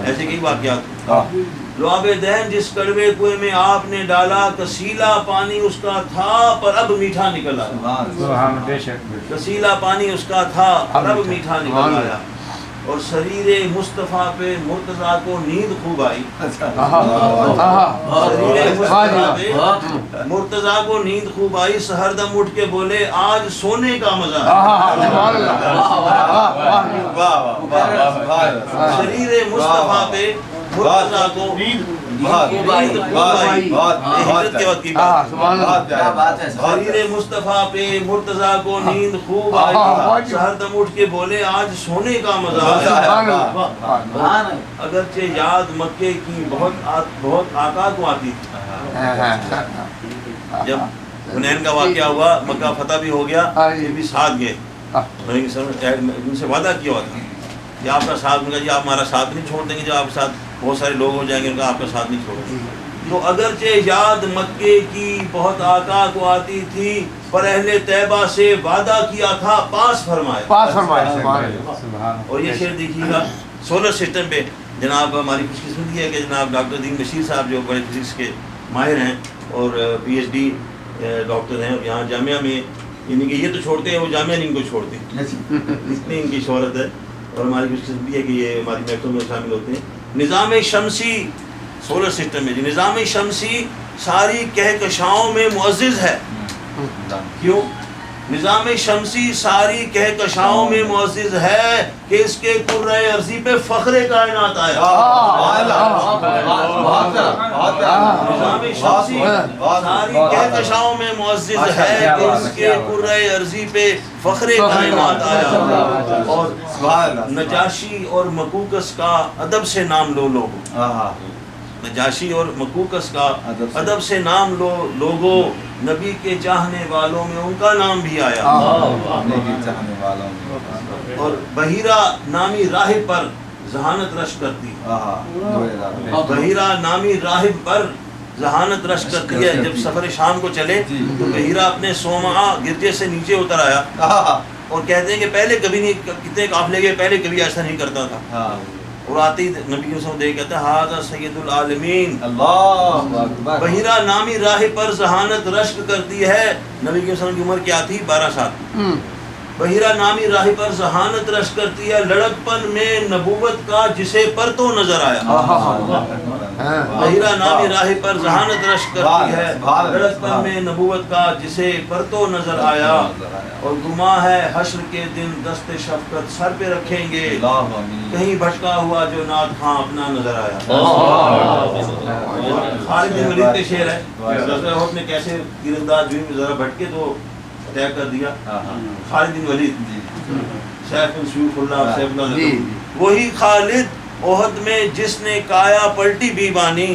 ایسے کئی واقعات. لعاب دہن جس کڑوے کنویں میں آپ نے ڈالا، کسیلا پانی اس کا تھا پر اب میٹھا نکل آیا. کسیلا پانی اس کا تھا پر اب میٹھا نکل آیا. اور سریر مصطفیٰ پہ مرتضیٰ کو نیند خوب آئی. سریر مصطفیٰ پہ مرتضیٰ کو نیند خوب آئی. سحردم اٹھ کے بولے آج سونے کا مزہ ہے. سریر مصطفیٰ پہ مرتضیٰ کو ہجرت کے وقت کی بات. سریر مصطفیٰ پہ مرتضیٰ کو نیند خوب آئی. سحردم اٹھ کے بولے آج سونے کا مزہ ہے. اگرچہ یاد مکے کی بہت آقا کو آتی تھی. جب حنین کا واقعہ ہوا، مکہ فتح بھی ہو گیا، یہ بھی ساتھ گئے. ان سے وعدہ کیا ہوا تھا کہ آپ کا ساتھ دوں گا. جی آپ ہمارا ساتھ نہیں چھوڑ دیں گے، جب آپ ساتھ بہت سارے لوگ ہو جائیں گے، ان کا آپ کا ساتھ نہیں چھوڑیں گے. تو اگرچہ یاد مکے کی بہت آقا کو آتی تھی، پر اہل طیبہ سے وعدہ کیا تھا پاس فرمائے. اور یہ شعر دیکھیے گا سولر سسٹم پہ. جناب ہماری خوش قسمتی ہے کہ جناب ڈاکٹر دین بشیر صاحب جو بڑے فزکس کے ماہر ہیں اور پی ایچ ڈی ڈاکٹر ہیں، اور یہاں جامعہ میں یعنی کہ یہ تو چھوڑتے ہیں، وہ جامعہ نہیں ان کو چھوڑتے، اتنی ان کی شہرت ہے. اور ہماری خوش قسمتی ہے کہ یہ ہماری محفلوں میں شامل ہوتے ہیں. نظام شمسی سولر سسٹم میں جی نظام شمسی ساری کہکشاؤں میں معزز ہے. کیوں؟ نظام شمسی ساری کہکشاؤں میں معزز ہے کہ اس کے کرۂ ارضی پہ فخر کائنات آیا. نظام شمسی ساری کہکشاؤں میں معزز ہے کہ اس کے کرۂ ارضی پہ فخر کائنات آیا. اور نجاشی اور مقوقس کا ادب سے نام لو لوگو. نجاشی اور مقوقس کا ادب سے نام لو لوگو. نبی کے چاہنے والوں میں ان کا نام بھی آیا. اور بحیرہ نامی راہب پر ذہانت رشک کرتی. بحیرہ نامی راہب پر ذہانت رشک کرتی ہے. جب سفر شام کو چلے تو بحیرہ اپنے صومعہ گرجے سے نیچے اتر آیا اور کہتے ہیں کہ پہلے کبھی نہیں، کتنے قافلے گئے پہلے کبھی ایسا نہیں کرتا تھا. اور آتے ہی نبی کے سامنے دیکھ کہتے ہیں ھذا سید العالمین. بحیرہ نامی راہب پر ذہانت رشک کرتی ہے. نبی کے سامنے کی عمر کیا تھی؟ 12 سال. بحیرہ نامی راہب پر ذہانت رشک کرتی ہے لڑکپن میں نبوت کا جسے پرتو نظر آیا. بحیرہ نامی راہب پر ذہانت رشک کرتی ہے لڑکپن میں نبوت کا جسے پرتو نظر آیا. اور گماں ہے حشر کے دن دست شفقت سر پہ رکھیں گے، کہیں بھٹکا ہوا جو نعت خواں اپنا نظر آیا. خالد بن ولید کے شعر ہے. غزوہ احد میں کیسے تیرانداز جو ذرا بھٹکے تو اٹیک کر دیا. خالد بن ولید سیف سیوف اللہ سیف اللہ، وہی خالد احد میں جس نے کایا پلٹی بیبانی.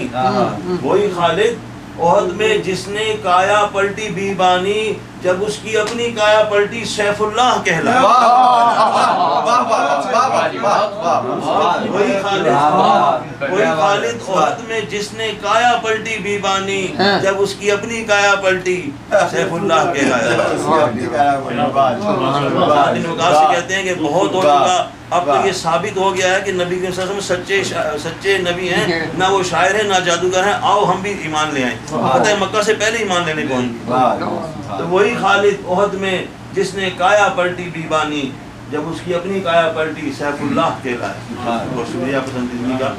وہی خالد احد میں جس نے کایا پلٹی بیبانی، جب اس کی اپنی کایا پلٹی سیف اللہ کہلایا. وہی خالد احد میں جس نے کایا پلٹی بیبانی، جب اس کی اپنی کایا پلٹی سیف اللہ کہلایا. کہتے ہیں کہ بہت ہو چکا، اب تو یہ ثابت ہو گیا ہے کہ نبی کے وسلم سچے نبی ہیں، نہ وہ شاعر ہیں نہ جادوگر ہیں. آؤ ہم بھی ایمان لے آئیں. فتح مکہ سے پہلے ایمان لینے پہنچ. تو وہی خالد احد میں جس نے کایا پلٹی بیبانی، جب اس کی اپنی کایا پلٹی سیف اللہ کہلایا. بہت شکریہ پسندیدگی کا.